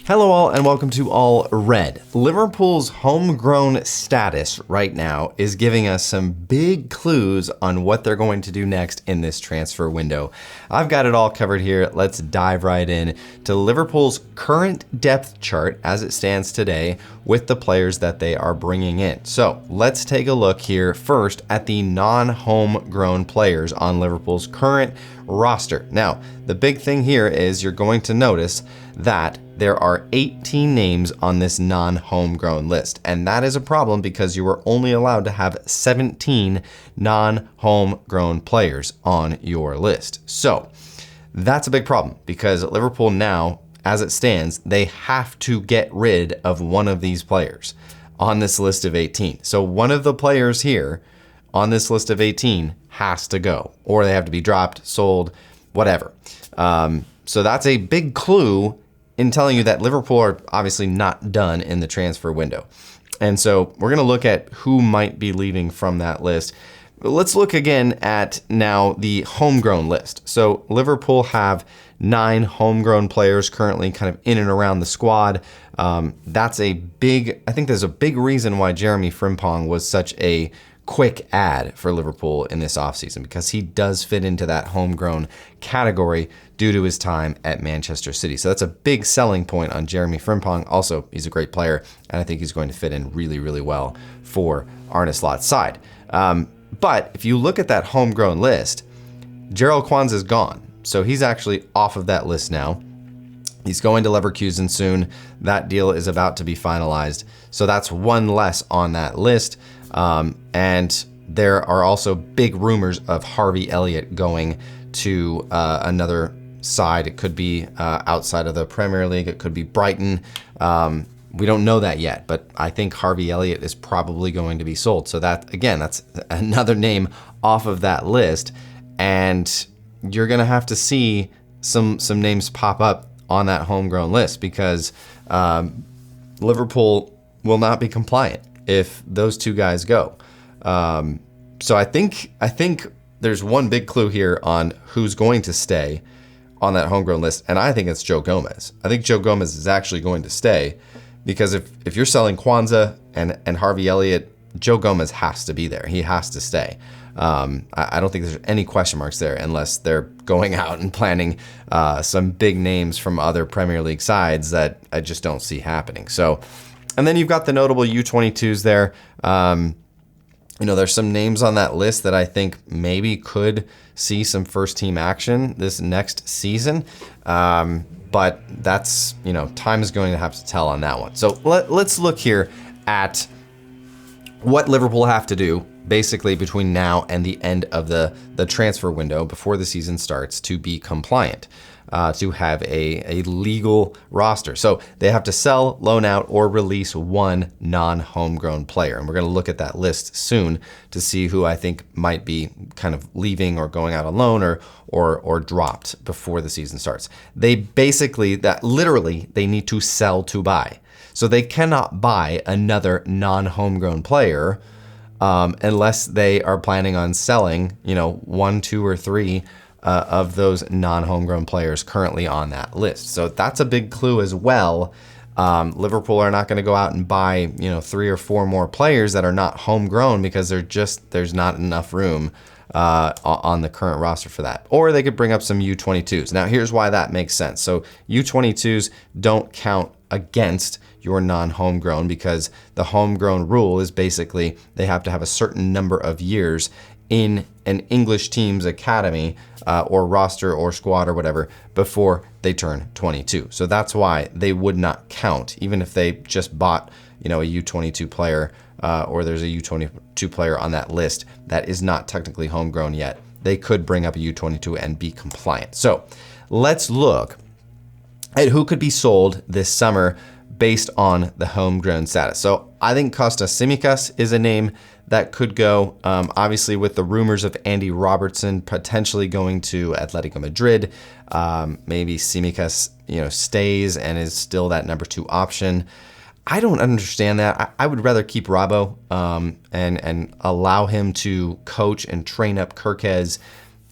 Hello all and welcome to All Red. Liverpool's homegrown status right now is giving us some big clues on what they're going to do next in this transfer window. I've got it all covered here. Let's dive right in to Liverpool's current depth chart as it stands today with the players that they are bringing in. So let's take a look here first at the non-homegrown players on Liverpool's current roster. Now, the big thing here is you're going to notice that there are 18 names on this non-homegrown list, and that is a problem because you are only allowed to have 17 non-homegrown players on your list. So that's a big problem because Liverpool now, as it stands, they have to get rid of one of these players on this list of 18. So one of the players here on this list of 18 has to go, or they have to be dropped, sold, whatever. So that's a big clue in telling you that Liverpool are obviously not done in the transfer window. And so we're going to look at who might be leaving from that list. Let's look again at now the homegrown list. So Liverpool have 9 homegrown players currently kind of in and around the squad. That's a big, I think there's a big reason why Jeremy Frimpong was such a quick add for Liverpool in this offseason, because he does fit into that homegrown category due to his time at Manchester City. So that's a big selling point on Jeremy Frimpong. Also, he's a great player, and I think he's going to fit in really, really well for Arne Slot's side. But if you look at that homegrown list, Jarell Quansah is gone. So he's actually off of that list now. He's going to Leverkusen soon. That deal is about to be finalized. So that's one less on that list. And there are also big rumors of Harvey Elliott going to another side. It could be outside of the Premier League. It could be Brighton. We don't know that yet, but I think Harvey Elliott is probably going to be sold. So that, again, that's another name off of that list. And you're going to have to see some names pop up on that homegrown list because Liverpool will not be compliant if those two guys go. So I think there's one big clue here on who's going to stay on that homegrown list, and I think it's Joe Gomez. I think Joe Gomez is actually going to stay because if you're selling Quansah and Harvey Elliott, Joe Gomez has to be there. He has to stay. I don't think there's any question marks there unless they're going out and planning some big names from other Premier League sides that I just don't see happening. So, and then you've got the notable U22s there. There's some names on that list that I think maybe could see some first team action this next season. But that's, time is going to have to tell on that one. So let's look here at what Liverpool have to do basically between now and the end of the transfer window before the season starts to be compliant, to have a legal roster. So they have to sell, loan out, or release one non-homegrown player. And we're going to look at that list soon to see who I think might be kind of leaving or going out on loan or dropped before the season starts. They basically, they need to sell to buy. So they cannot buy another non-homegrown player unless they are planning on selling, 1, 2, or 3 of those non-homegrown players currently on that list. So that's a big clue as well. Liverpool are not going to go out and buy, 3 or 4 more players that are not homegrown because there's not enough room on the current roster for that. Or they could bring up some U22s. Now, here's why that makes sense. So U22s don't count against your non-homegrown because the homegrown rule is basically they have to have a certain number of years in an English team's academy or roster or squad or whatever before they turn 22. So that's why they would not count, even if they just bought, a U22 player or there's a U22 player on that list that is not technically homegrown yet. They could bring up a U22 and be compliant. So let's look at who could be sold this summer based on the homegrown status. So I think Kostas Tsimikas is a name that could go, obviously with the rumors of Andy Robertson potentially going to Atletico Madrid. Maybe Tsimikas, stays and is still that number 2 option. I don't understand that. I would rather keep Robbo and allow him to coach and train up Kirkez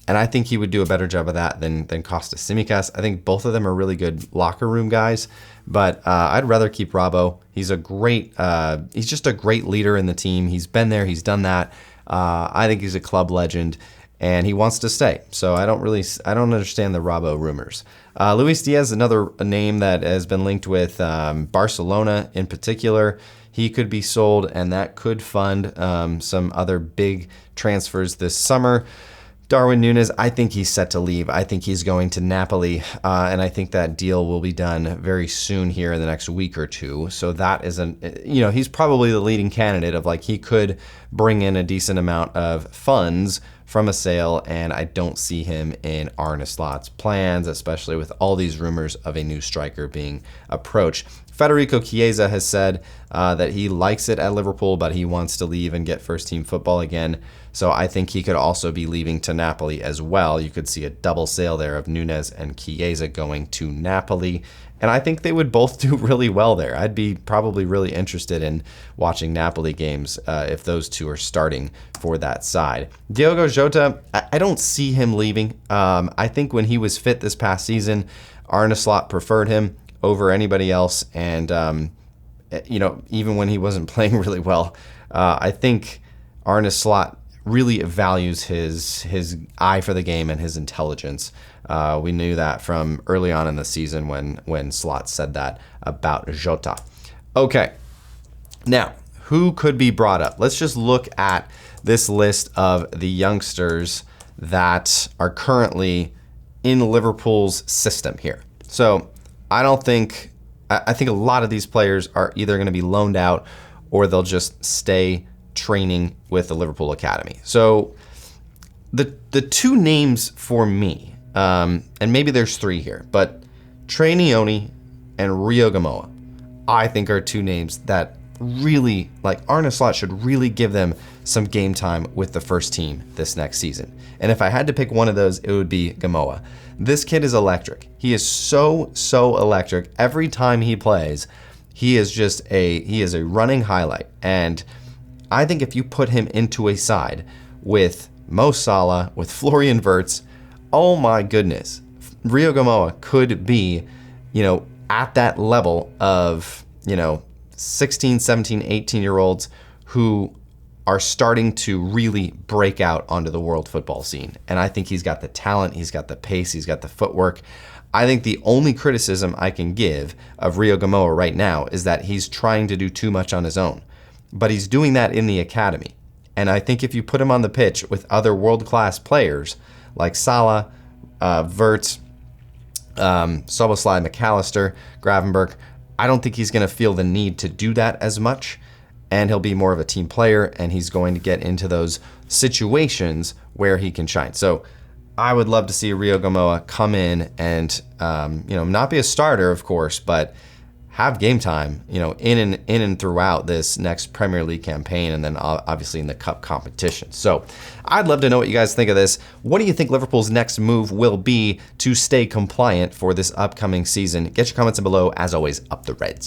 And I think he would do a better job of that than Kostas Tsimikas. I think both of them are really good locker room guys, but I'd rather keep Robbo. He's just a great leader in the team. He's been there, he's done that. I think he's a club legend, and he wants to stay. So I don't understand the Robbo rumors. Luis Díaz, another name that has been linked with Barcelona in particular. He could be sold, and that could fund some other big transfers this summer. Darwin Núñez, I think he's set to leave. I think he's going to Napoli, and I think that deal will be done very soon here in the next week or two. So that is he's probably the leading candidate of he could bring in a decent amount of funds from a sale, and I don't see him in Arne Slot's plans, especially with all these rumors of a new striker being approached. Federico Chiesa has said that he likes it at Liverpool, but he wants to leave and get first-team football again. So I think he could also be leaving to Napoli as well. You could see a double sale there of Núñez and Chiesa going to Napoli. And I think they would both do really well there. I'd be probably really interested in watching Napoli games if those two are starting for that side. Diogo Jota, I don't see him leaving. I think when he was fit this past season, Arne Slot preferred him over anybody else. And, even when he wasn't playing really well, I think Arne Slot really values his eye for the game and his intelligence. We knew that from early on in the season when Slot said that about Jota. Okay, now, who could be brought up? Let's just look at this list of the youngsters that are currently in Liverpool's system here. So I think a lot of these players are either going to be loaned out or they'll just stay training with the Liverpool Academy. So the two names for me, and maybe there's three here, but Trainioni and Rio Gamoa, I think are two names that really, Arne Slot should really give them some game time with the first team this next season. And if I had to pick one of those, it would be Gamoa. This kid is electric. He is so electric. Every time he plays, he is a running highlight. And I think if you put him into a side with Mo Salah, with Florian Wirtz, oh my goodness, Rio Gamoa could be, at that level of, 16, 17, 18-year-olds who are starting to really break out onto the world football scene. And I think he's got the talent, he's got the pace, he's got the footwork. I think the only criticism I can give of Rio Gamoa right now is that he's trying to do too much on his own. But he's doing that in the academy. And I think if you put him on the pitch with other world-class players like Salah, Wirtz, Szoboszlai, McAllister, Gravenberch, I don't think he's going to feel the need to do that as much. And he'll be more of a team player, and he's going to get into those situations where he can shine. So I would love to see Rio Gamoa come in and, not be a starter, of course, but have game time, in and throughout this next Premier League campaign, and then obviously in the cup competition. So I'd love to know what you guys think of this. What do you think Liverpool's next move will be to stay compliant for this upcoming season? Get your comments in below. As always, up the Reds.